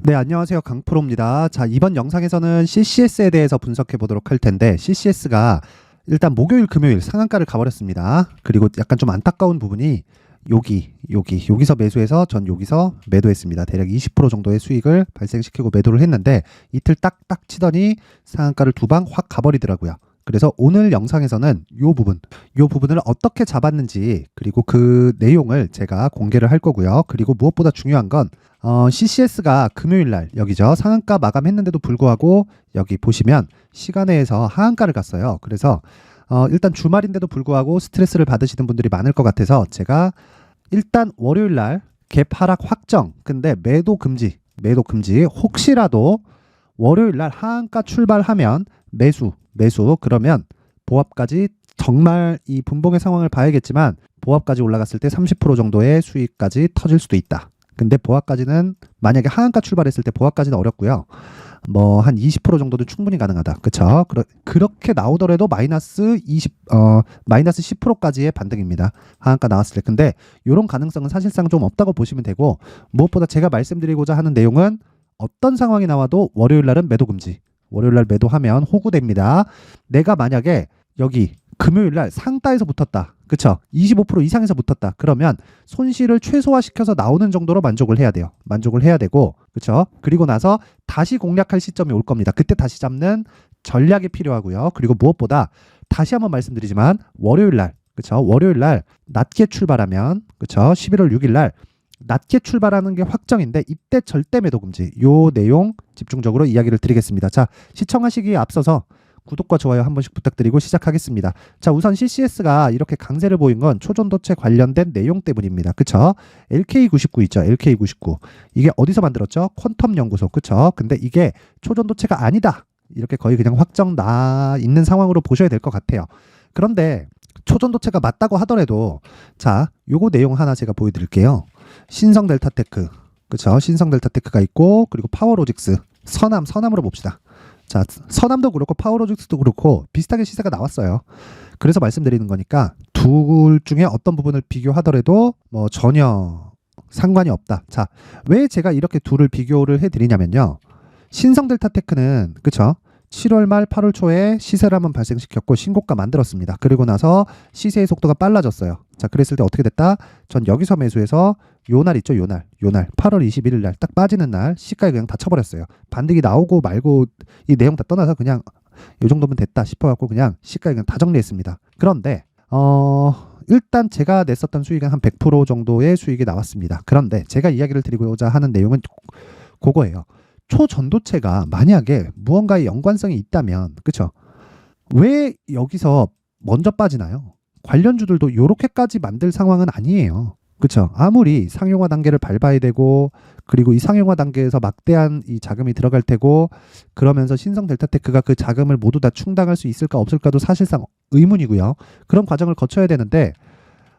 네, 안녕하세요. 강프로입니다. 자, 이번 영상에서는 CCS에 대해서 분석해 보도록 할 텐데, CCS가 일단 목요일, 금요일 상한가를 가버렸습니다. 그리고 약간 좀 안타까운 부분이 여기서 매수해서 전 여기서 매도했습니다. 대략 20% 정도의 수익을 발생시키고 매도를 했는데, 이틀 딱딱 치더니 상한가를 두 방 확 가버리더라고요. 그래서 오늘 영상에서는 요 부분을 어떻게 잡았는지, 그리고 그 내용을 제가 공개를 할 거고요. 그리고 무엇보다 중요한 건 CCS가 금요일 날 여기죠. 상한가 마감했는데도 불구하고 여기 보시면 시간외에서 하한가를 갔어요. 그래서 일단 주말인데도 불구하고 스트레스를 받으시는 분들이 많을 것 같아서 제가 일단 월요일 날 갭 하락 확정, 근데 매도 금지. 혹시라도 월요일 날 하한가 출발하면 매수 그러면 보합까지, 정말 이 분봉의 상황을 봐야겠지만 보합까지 올라갔을 때 30% 정도의 수익까지 터질 수도 있다. 근데 보합까지는, 만약에 하한가 출발했을 때 보합까지는 어렵고요. 뭐 한 20% 정도도 충분히 가능하다. 그쵸? 그렇게 나오더라도 마이너스 10%까지의 반등입니다. 하한가 나왔을 때. 근데 이런 가능성은 사실상 좀 없다고 보시면 되고, 무엇보다 제가 말씀드리고자 하는 내용은 어떤 상황이 나와도 월요일 날은 매도 금지. 월요일 날 매도하면 호구됩니다. 내가 만약에 여기 금요일 날 상따에서 붙었다. 그쵸? 25% 이상에서 붙었다. 그러면 손실을 최소화시켜서 나오는 정도로 만족을 해야 돼요. 만족을 해야 되고, 그쵸? 그리고 나서 다시 공략할 시점이 올 겁니다. 그때 다시 잡는 전략이 필요하고요. 그리고 무엇보다 다시 한번 말씀드리지만 월요일 날, 그쵸? 월요일 날 낮게 출발하면, 그쵸? 11월 6일 날 낮게 출발하는 게 확정인데 이때 절대 매도 금지. 요 내용 집중적으로 이야기를 드리겠습니다. 자, 시청하시기에 앞서서 구독과 좋아요 한 번씩 부탁드리고 시작하겠습니다. 자, 우선 CCS가 이렇게 강세를 보인 건 초전도체 관련된 내용 때문입니다. 그쵸? LK99 있죠? LK99. 이게 어디서 만들었죠? 퀀텀 연구소. 그쵸? 근데 이게 초전도체가 아니다. 이렇게 거의 그냥 확정 나 있는 상황으로 보셔야 될 것 같아요. 그런데 초전도체가 맞다고 하더라도, 자, 요거 내용 하나 제가 보여드릴게요. 신성 델타테크. 그쵸? 신성 델타테크가 있고, 그리고 파워로직스. 서남으로 봅시다. 자, 서남도 그렇고 파워로직스도 그렇고 비슷하게 시세가 나왔어요. 그래서 말씀드리는 거니까 둘 중에 어떤 부분을 비교하더라도 뭐 전혀 상관이 없다. 자, 왜 제가 이렇게 둘을 비교를 해드리냐면요. 신성델타테크는, 그쵸? 7월 말 8월 초에 시세를 한번 발생시켰고 신고가 만들었습니다. 그리고 나서 시세의 속도가 빨라졌어요. 자, 그랬을 때 어떻게 됐다? 전 여기서 매수해서 요날 있죠? 요날 8월 21일 날 딱 빠지는 날 시가에 그냥 다 쳐버렸어요. 반등이 나오고 말고 이 내용 다 떠나서 그냥 요 정도면 됐다 싶어갖고 그냥 시가에 그냥 다 정리했습니다. 그런데 일단 제가 냈었던 수익은 한 100% 정도의 수익이 나왔습니다. 그런데 제가 이야기를 드리고자 하는 내용은 그거예요. 초전도체가 만약에 무언가의 연관성이 있다면, 그쵸? 왜 여기서 먼저 빠지나요? 관련주들도 이렇게까지 만들 상황은 아니에요. 그쵸? 아무리 상용화 단계를 밟아야 되고, 그리고 이 상용화 단계에서 막대한 이 자금이 들어갈 테고, 그러면서 신성 델타테크가 그 자금을 모두 다 충당할 수 있을까 없을까도 사실상 의문이고요. 그런 과정을 거쳐야 되는데,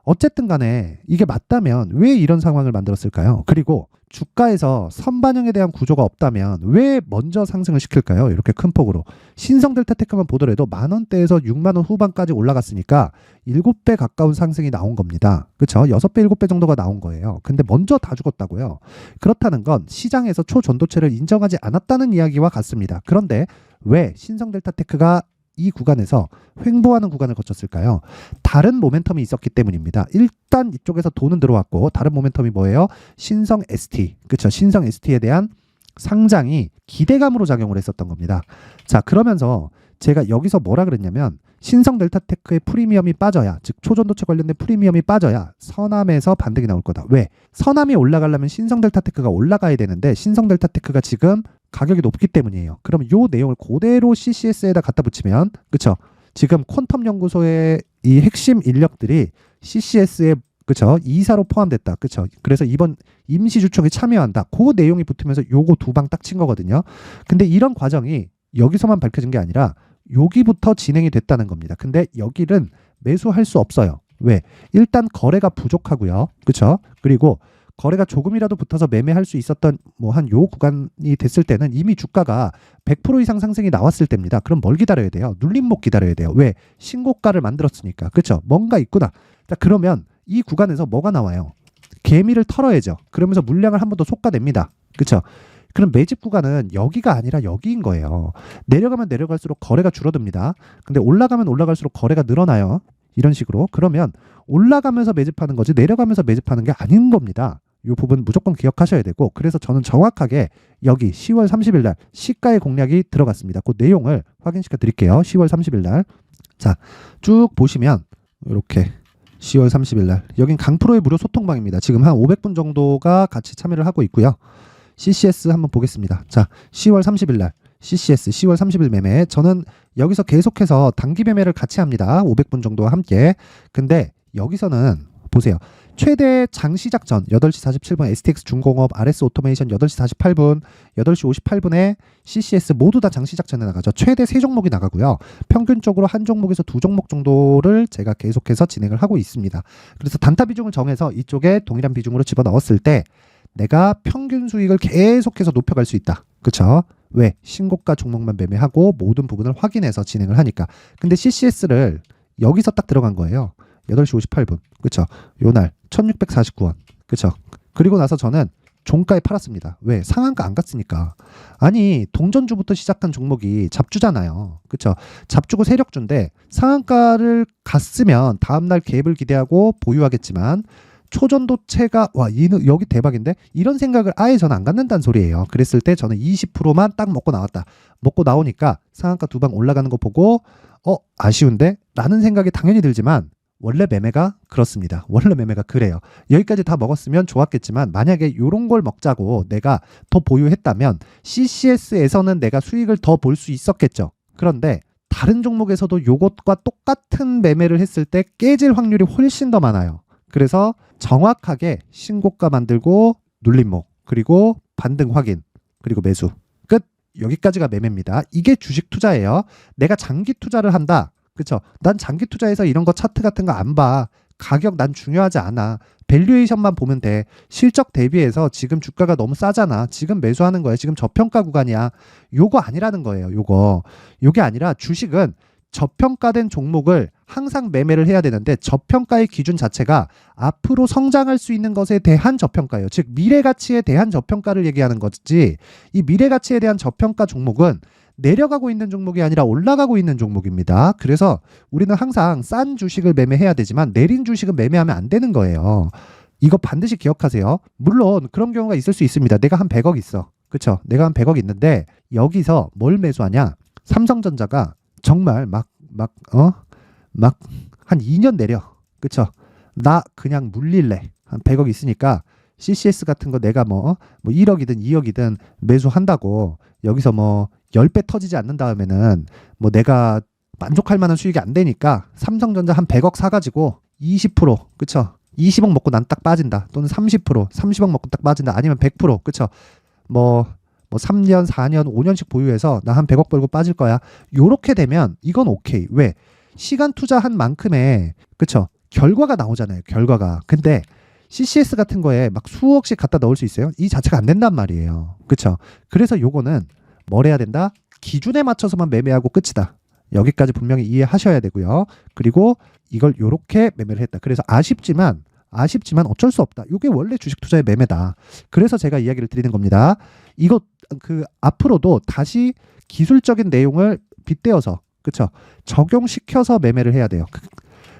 어쨌든 간에 이게 맞다면 왜 이런 상황을 만들었을까요? 그리고 주가에서 선반영에 대한 구조가 없다면 왜 먼저 상승을 시킬까요? 이렇게 큰 폭으로. 신성 델타테크만 보더라도 10,000원대에서 60,000원 후반까지 올라갔으니까 7배 가까운 상승이 나온 겁니다. 그렇죠? 6배, 7배 정도가 나온 거예요. 근데 먼저 다 죽었다고요. 그렇다는 건 시장에서 초전도체를 인정하지 않았다는 이야기와 같습니다. 그런데 왜 신성 델타테크가 이 구간에서 횡보하는 구간을 거쳤을까요? 다른 모멘텀이 있었기 때문입니다. 일단 이쪽에서 돈은 들어왔고, 다른 모멘텀이 뭐예요? 신성 ST. 그쵸? 신성 ST에 대한 상장이 기대감으로 작용을 했었던 겁니다. 자, 그러면서 제가 여기서 뭐라 그랬냐면, 신성 델타테크의 프리미엄이 빠져야, 즉 초전도체 관련된 프리미엄이 빠져야 서남에서 반등이 나올 거다. 왜? 서남이 올라가려면 신성 델타테크가 올라가야 되는데 신성 델타테크가 지금 가격이 높기 때문이에요. 그럼 요 내용을 그대로 CCS에다 갖다 붙이면, 그쵸? 지금 퀀텀 연구소의 이 핵심 인력들이 CCS에, 그쵸? 이사로 포함됐다. 그쵸? 그래서 이번 임시주총에 참여한다. 그 내용이 붙으면서 요거 두 방 딱 친 거거든요. 근데 이런 과정이 여기서만 밝혀진 게 아니라 여기부터 진행이 됐다는 겁니다. 근데 여기는 매수할 수 없어요. 왜? 일단 거래가 부족하고요. 그쵸? 그리고 거래가 조금이라도 붙어서 매매할 수 있었던 뭐 한 요 구간이 됐을 때는 이미 주가가 100% 이상 상승이 나왔을 때입니다. 그럼 뭘 기다려야 돼요? 눌림목 기다려야 돼요. 왜? 신고가를 만들었으니까. 그렇죠? 뭔가 있구나. 자, 그러면 이 구간에서 뭐가 나와요? 개미를 털어야죠. 그러면서 물량을 한 번 더 솎아냅니다. 그렇죠? 그럼 매집 구간은 여기가 아니라 여기인 거예요. 내려가면 내려갈수록 거래가 줄어듭니다. 근데 올라가면 올라갈수록 거래가 늘어나요. 이런 식으로. 그러면 올라가면서 매집하는 거지 내려가면서 매집하는 게 아닌 겁니다. 이 부분 무조건 기억하셔야 되고, 그래서 저는 정확하게 여기 10월 30일 날 시가의 공략이 들어갔습니다. 그 내용을 확인시켜 드릴게요. 10월 30일 날. 자, 쭉 보시면 이렇게 10월 30일 날 여긴 강프로의 무료 소통방입니다. 지금 한 500분 정도가 같이 참여를 하고 있고요. CCS 한번 보겠습니다. 자, 10월 30일 날 CCS 10월 30일 매매, 저는 여기서 계속해서 단기 매매를 같이 합니다. 500분 정도와 함께. 근데 여기서는 보세요. 최대 장시작 전 8시 47분 STX 중공업, RS 오토메이션 8시 48분, 8시 58분에 CCS 모두 다 장시작 전에 나가죠. 최대 3종목이 나가고요. 평균적으로 한 종목에서 2종목 정도를 제가 계속해서 진행을 하고 있습니다. 그래서 단타 비중을 정해서 이쪽에 동일한 비중으로 집어넣었을 때 내가 평균 수익을 계속해서 높여갈 수 있다. 그쵸? 왜? 신고가 종목만 매매하고 모든 부분을 확인해서 진행을 하니까. 근데 CCS를 여기서 딱 들어간 거예요. 8시 58분. 그쵸? 요날 1649원. 그쵸? 그리고 나서 저는 종가에 팔았습니다. 왜? 상한가 안 갔으니까. 아니, 동전주부터 시작한 종목이 잡주잖아요. 그쵸? 잡주고 세력주인데 상한가를 갔으면 다음날 갭을 기대하고 보유하겠지만, 초전도체가 여기 대박인데, 이런 생각을 아예 저는 안 갖는다는 소리예요. 그랬을 때 저는 20%만 딱 먹고 나왔다. 먹고 나오니까 상한가 2방 올라가는 거 보고 아쉬운데? 라는 생각이 당연히 들지만, 원래 매매가 그렇습니다. 원래 매매가 그래요. 여기까지 다 먹었으면 좋았겠지만, 만약에 이런 걸 먹자고 내가 더 보유했다면 CCS에서는 내가 수익을 더 볼 수 있었겠죠. 그런데 다른 종목에서도 요것과 똑같은 매매를 했을 때 깨질 확률이 훨씬 더 많아요. 그래서 정확하게 신고가 만들고 눌림목, 그리고 반등 확인, 그리고 매수. 끝. 여기까지가 매매입니다. 이게 주식 투자예요. 내가 장기 투자를 한다. 그쵸? 난 장기 투자해서 이런 거 차트 같은 거 안 봐. 가격 난 중요하지 않아. 밸류에이션만 보면 돼. 실적 대비해서 지금 주가가 너무 싸잖아. 지금 매수하는 거야. 지금 저평가 구간이야. 요거 아니라는 거예요. 요게 아니라 주식은 저평가된 종목을 항상 매매를 해야 되는데, 저평가의 기준 자체가 앞으로 성장할 수 있는 것에 대한 저평가예요. 즉 미래 가치에 대한 저평가를 얘기하는 거지, 이 미래 가치에 대한 저평가 종목은 내려가고 있는 종목이 아니라 올라가고 있는 종목입니다. 그래서 우리는 항상 싼 주식을 매매해야 되지만 내린 주식은 매매하면 안 되는 거예요. 이거 반드시 기억하세요. 물론 그런 경우가 있을 수 있습니다. 내가 한 100억 있어. 그쵸? 내가 한 100억 있는데 여기서 뭘 매수하냐? 삼성전자가 정말 막 한 2년 내려. 그쵸? 나 그냥 물릴래. 한 100억 있으니까 CCS 같은 거 내가 뭐 1억이든 2억이든 매수한다고 여기서 10배 터지지 않는 다음에는 내가 만족할 만한 수익이 안 되니까 삼성전자 한 100억 사가지고 20%, 그쵸? 20억 먹고 난 딱 빠진다. 또는 30%, 30억 먹고 딱 빠진다. 아니면 100%, 그쵸? 3년, 4년, 5년씩 보유해서 나 한 100억 벌고 빠질 거야. 요렇게 되면 이건 오케이. 왜? 시간 투자한 만큼의, 그쵸? 결과가 나오잖아요. 결과가. 근데 CCS 같은 거에 막 수억씩 갖다 넣을 수 있어요? 이 자체가 안 된단 말이에요. 그쵸? 그래서 요거는 뭘 해야 된다? 기준에 맞춰서만 매매하고 끝이다. 여기까지 분명히 이해하셔야 되고요. 그리고 이걸 요렇게 매매를 했다. 그래서 아쉽지만 어쩔 수 없다. 이게 원래 주식 투자의 매매다. 그래서 제가 이야기를 드리는 겁니다. 이거 앞으로도 다시 기술적인 내용을 빗대어서, 그쵸? 적용시켜서 매매를 해야 돼요.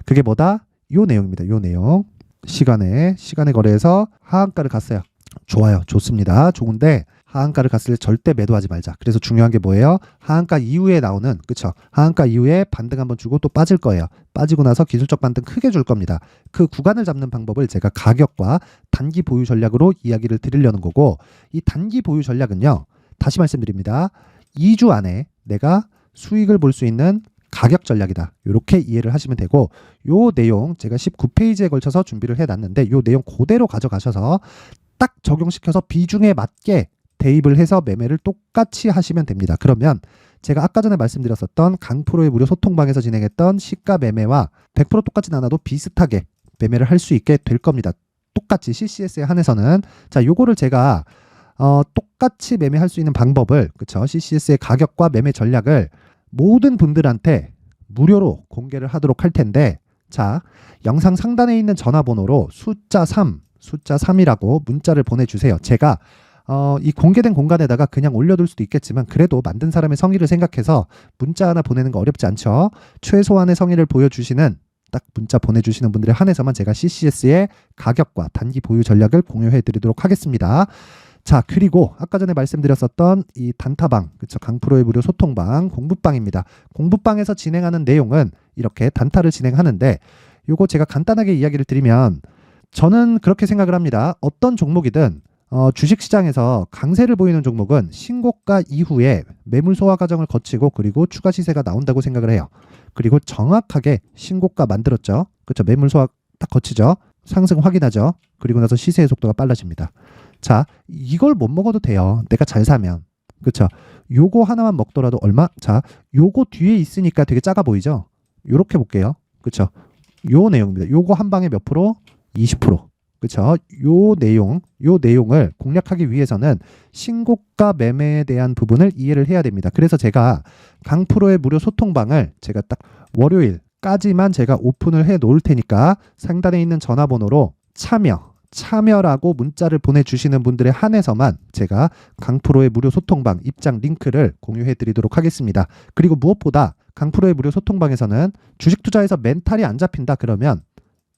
그게 뭐다? 요 내용입니다. 요 내용. 시간에 거래해서 하한가를 갔어요. 좋아요. 좋습니다. 좋은데 하한가를 갔을 때 절대 매도하지 말자. 그래서 중요한 게 뭐예요? 하한가 이후에 나오는, 그쵸? 하한가 이후에 반등 한번 주고 또 빠질 거예요. 빠지고 나서 기술적 반등 크게 줄 겁니다. 그 구간을 잡는 방법을 제가 가격과 단기 보유 전략으로 이야기를 드리려는 거고, 이 단기 보유 전략은요, 다시 말씀드립니다. 2주 안에 내가 수익을 볼 수 있는 가격 전략이다. 이렇게 이해를 하시면 되고, 요 내용 제가 19페이지에 걸쳐서 준비를 해놨는데 요 내용 그대로 가져가셔서 딱 적용시켜서 비중에 맞게 대입을 해서 매매를 똑같이 하시면 됩니다. 그러면 제가 아까 전에 말씀드렸었던 강프로의 무료 소통방에서 진행했던 시가 매매와 100% 똑같진 않아도 비슷하게 매매를 할 수 있게 될 겁니다. 똑같이 CCS에 한해서는. 자, 요거를 제가 똑같이 매매할 수 있는 방법을, 그쵸? CCS의 가격과 매매 전략을 모든 분들한테 무료로 공개를 하도록 할 텐데, 자, 영상 상단에 있는 전화번호로 숫자 3이라고 문자를 보내주세요. 제가 이 공개된 공간에다가 그냥 올려둘 수도 있겠지만 그래도 만든 사람의 성의를 생각해서 문자 하나 보내는 거 어렵지 않죠. 최소한의 성의를 보여주시는 딱 문자 보내주시는 분들에 한해서만 제가 CCS의 가격과 단기 보유 전략을 공유해 드리도록 하겠습니다. 자, 그리고 아까 전에 말씀드렸었던 이 단타방, 그쵸, 강프로의 무료 소통방, 공부방입니다. 공부방에서 진행하는 내용은 이렇게 단타를 진행하는데 요거 제가 간단하게 이야기를 드리면 저는 그렇게 생각을 합니다. 어떤 종목이든 주식시장에서 강세를 보이는 종목은 신고가 이후에 매물 소화 과정을 거치고 그리고 추가 시세가 나온다고 생각을 해요. 그리고 정확하게 신고가 만들었죠. 그렇죠. 매물 소화 딱 거치죠. 상승 확인하죠. 그리고 나서 시세의 속도가 빨라집니다. 자, 이걸 못 먹어도 돼요. 내가 잘 사면. 그렇죠. 요거 하나만 먹더라도 얼마? 자, 요거 뒤에 있으니까 되게 작아 보이죠? 요렇게 볼게요. 그렇죠. 요 내용입니다. 요거 한 방에 몇 프로? 20%. 그렇죠. 요 내용을 공략하기 위해서는 신고가 매매에 대한 부분을 이해를 해야 됩니다. 그래서 제가 강프로의 무료 소통방을 제가 딱 월요일까지만 제가 오픈을 해 놓을 테니까 상단에 있는 전화번호로 참여라고 문자를 보내주시는 분들에 한해서만 제가 강프로의 무료 소통방 입장 링크를 공유해 드리도록 하겠습니다. 그리고 무엇보다 강프로의 무료 소통방에서는 주식 투자에서 멘탈이 안 잡힌다 그러면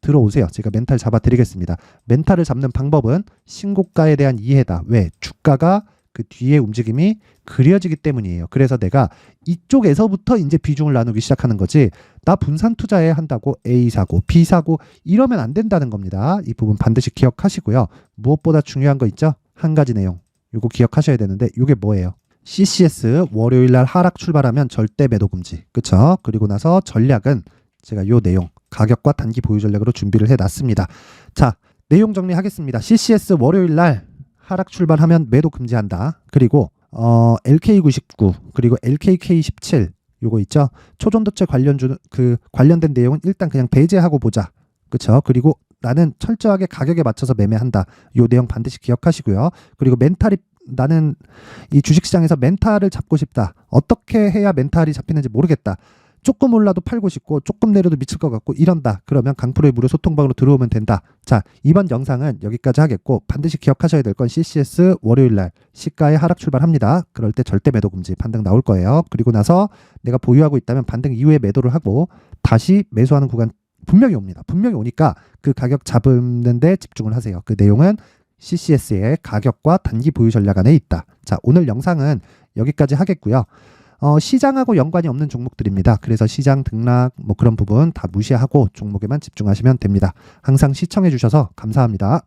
들어오세요. 제가 멘탈 잡아드리겠습니다. 멘탈을 잡는 방법은 신고가에 대한 이해다. 왜? 주가가 그 뒤에 움직임이 그려지기 때문이에요. 그래서 내가 이쪽에서부터 이제 비중을 나누기 시작하는 거지 나 분산 투자에 한다고 A 사고 B 사고 이러면 안 된다는 겁니다. 이 부분 반드시 기억하시고요. 무엇보다 중요한 거 있죠? 한 가지 내용. 이거 기억하셔야 되는데 이게 뭐예요? CCS 월요일날 하락 출발하면 절대 매도 금지. 그쵸? 그리고 나서 전략은 제가 요 내용 가격과 단기 보유 전략으로 준비를 해놨습니다. 자, 내용 정리하겠습니다. CCS 월요일날 하락 출발하면 매도 금지한다. 그리고 LK99 그리고 LKK17 요거 있죠. 초전도체 관련된 내용은 일단 그냥 배제하고 보자. 그쵸? 그리고 나는 철저하게 가격에 맞춰서 매매한다. 요 내용 반드시 기억하시고요. 그리고 나는 이 주식시장에서 멘탈을 잡고 싶다. 어떻게 해야 멘탈이 잡히는지 모르겠다. 조금 올라도 팔고 싶고 조금 내려도 미칠 것 같고 이런다. 그러면 강프로의 무료 소통방으로 들어오면 된다. 자, 이번 영상은 여기까지 하겠고 반드시 기억하셔야 될 건 CCS 월요일날 시가에 하락 출발합니다. 그럴 때 절대 매도 금지 반등 나올 거예요. 그리고 나서 내가 보유하고 있다면 반등 이후에 매도를 하고 다시 매수하는 구간 분명히 옵니다. 분명히 오니까 그 가격 잡는 데 집중을 하세요. 그 내용은 CCS의 가격과 단기 보유 전략 안에 있다. 자, 오늘 영상은 여기까지 하겠고요. 시장하고 연관이 없는 종목들입니다. 그래서 시장 등락 뭐 그런 부분 다 무시하고 종목에만 집중하시면 됩니다. 항상 시청해 주셔서 감사합니다.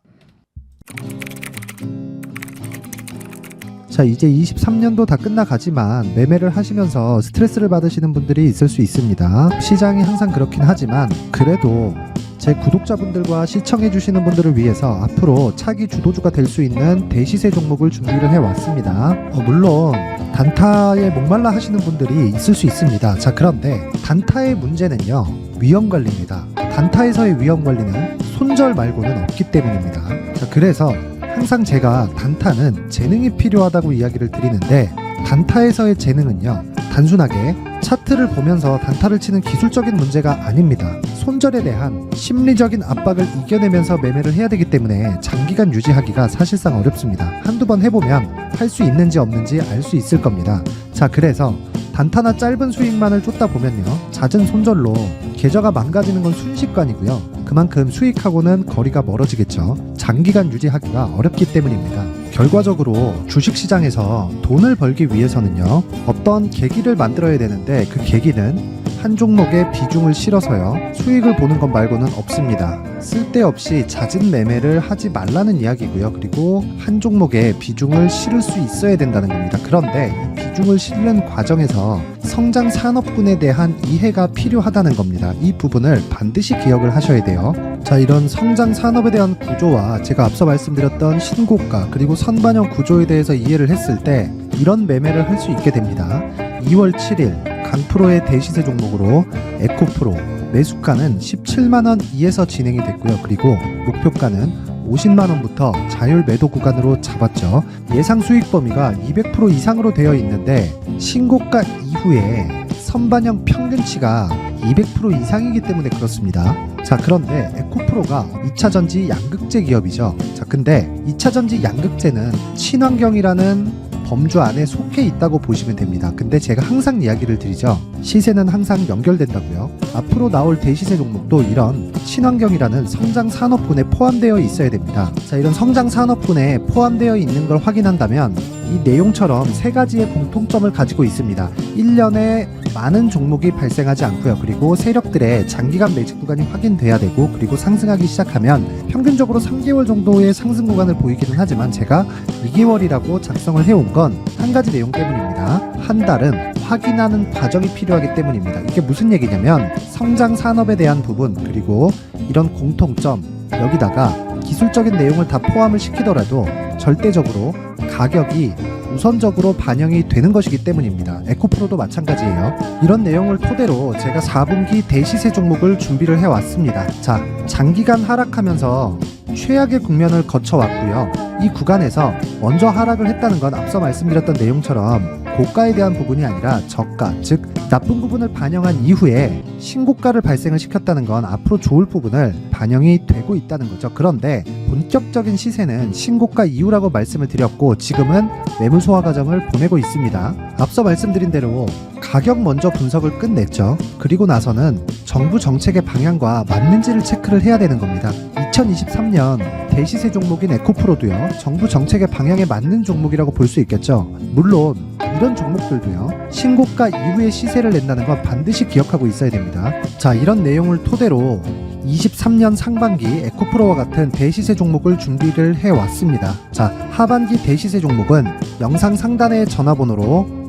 자, 이제 23년도 다 끝나가지만 매매를 하시면서 스트레스를 받으시는 분들이 있을 수 있습니다. 시장이 항상 그렇긴 하지만 그래도 제 구독자분들과 시청해 주시는 분들을 위해서 앞으로 차기 주도주가 될 수 있는 대시세 종목을 준비를 해왔습니다. 물론 단타에 목말라 하시는 분들이 있을 수 있습니다. 자, 그런데 단타의 문제는요, 위험관리입니다. 단타에서의 위험관리는 손절 말고는 없기 때문입니다. 자, 그래서 항상 제가 단타는 재능이 필요하다고 이야기를 드리는데 단타에서의 재능은요, 단순하게 차트를 보면서 단타를 치는 기술적인 문제가 아닙니다. 손절에 대한 심리적인 압박을 이겨내면서 매매를 해야 되기 때문에 장기간 유지하기가 사실상 어렵습니다. 한두 번 해보면 할 수 있는지 없는지 알 수 있을 겁니다. 자, 그래서 단타나 짧은 수익만을 쫓다 보면요, 잦은 손절로 계좌가 망가지는 건 순식간이고요. 그만큼 수익하고는 거리가 멀어지겠죠. 장기간 유지하기가 어렵기 때문입니다. 결과적으로 주식시장에서 돈을 벌기 위해서는요, 어떤 계기를 만들어야 되는데 그 계기는 한 종목에 비중을 실어서요, 수익을 보는 것 말고는 없습니다. 쓸데없이 잦은 매매를 하지 말라는 이야기고요. 그리고 한 종목에 비중을 실을 수 있어야 된다는 겁니다. 그런데 이 비중을 실는 과정에서 성장 산업군에 대한 이해가 필요하다는 겁니다. 이 부분을 반드시 기억을 하셔야 돼요. 자, 이런 성장 산업에 대한 구조와 제가 앞서 말씀드렸던 신고가 그리고 선반영 구조에 대해서 이해를 했을 때 이런 매매를 할 수 있게 됩니다. 2월 7일 강프로의 대시세 종목으로 에코프로 매수가는 17만원 이에서 진행이 됐고요. 그리고 목표가는 50만원부터 자율 매도 구간으로 잡았죠. 예상 수익 범위가 200% 이상으로 되어 있는데 신고가 이후에 선반영 평균치가 200% 이상이기 때문에 그렇습니다. 자, 그런데 에코프로가 2차전지 양극재 기업이죠. 자, 근데 2차전지 양극재는 친환경이라는 범주 안에 속해 있다고 보시면 됩니다. 근데 제가 항상 이야기를 드리죠. 시세는 항상 연결된다고요. 앞으로 나올 대시세 종목도 이런 친환경이라는 성장 산업군에 포함되어 있어야 됩니다. 자, 이런 성장 산업군에 포함되어 있는 걸 확인한다면 이 내용처럼 세 가지의 공통점을 가지고 있습니다. 1년에 많은 종목이 발생하지 않고요. 그리고 세력들의 장기간 매직 구간이 확인돼야 되고, 그리고 상승하기 시작하면 평균적으로 3개월 정도의 상승 구간을 보이기는 하지만 제가 2개월이라고 작성을 해온 건 한 가지 내용 때문입니다. 한 달은 확인하는 과정이 필요하기 때문입니다. 이게 무슨 얘기냐면 성장 산업에 대한 부분, 그리고 이런 공통점, 여기다가 기술적인 내용을 다 포함을 시키더라도 절대적으로 가격이 우선적으로 반영이 되는 것이기 때문입니다. 에코프로도 마찬가지예요. 이런 내용을 토대로 제가 4분기 대시세 종목을 준비를 해왔습니다. 자, 장기간 하락하면서 최악의 국면을 거쳐왔고요. 이 구간에서 먼저 하락을 했다는 건 앞서 말씀드렸던 내용처럼 고가에 대한 부분이 아니라 저가, 즉 나쁜 부분을 반영한 이후에 신고가를 발생을 시켰다는 건 앞으로 좋을 부분을 반영이 되고 있다는 거죠. 그런데 본격적인 시세는 신고가 이후라고 말씀을 드렸고, 지금은 매물 소화 과정을 보내고 있습니다. 앞서 말씀드린 대로 가격 먼저 분석을 끝냈죠. 그리고 나서는 정부 정책의 방향과 맞는지를 체크를 해야 되는 겁니다. 2023년 대시세 종목인 에코프로도요, 정부 정책의 방향에 맞는 종목이라고 볼 수 있겠죠. 물론 이런 종목들도요, 신고가 이후에 시세를 낸다는 건 반드시 기억하고 있어야 됩니다. 자, 이런 내용을 토대로 23년 상반기 에코프로와 같은 대시세 종목을 준비를 해왔습니다. 자, 하반기 대시세 종목은 영상 상단의 전화번호로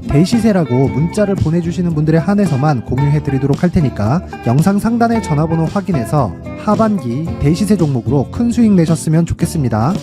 대시세라고 문자를 보내주시는 분들에 한해서만 공유해드리도록 할 테니까 영상 상단의 전화번호 확인해서 하반기 대시세 종목으로 큰 수익 내셨으면 좋겠습니다.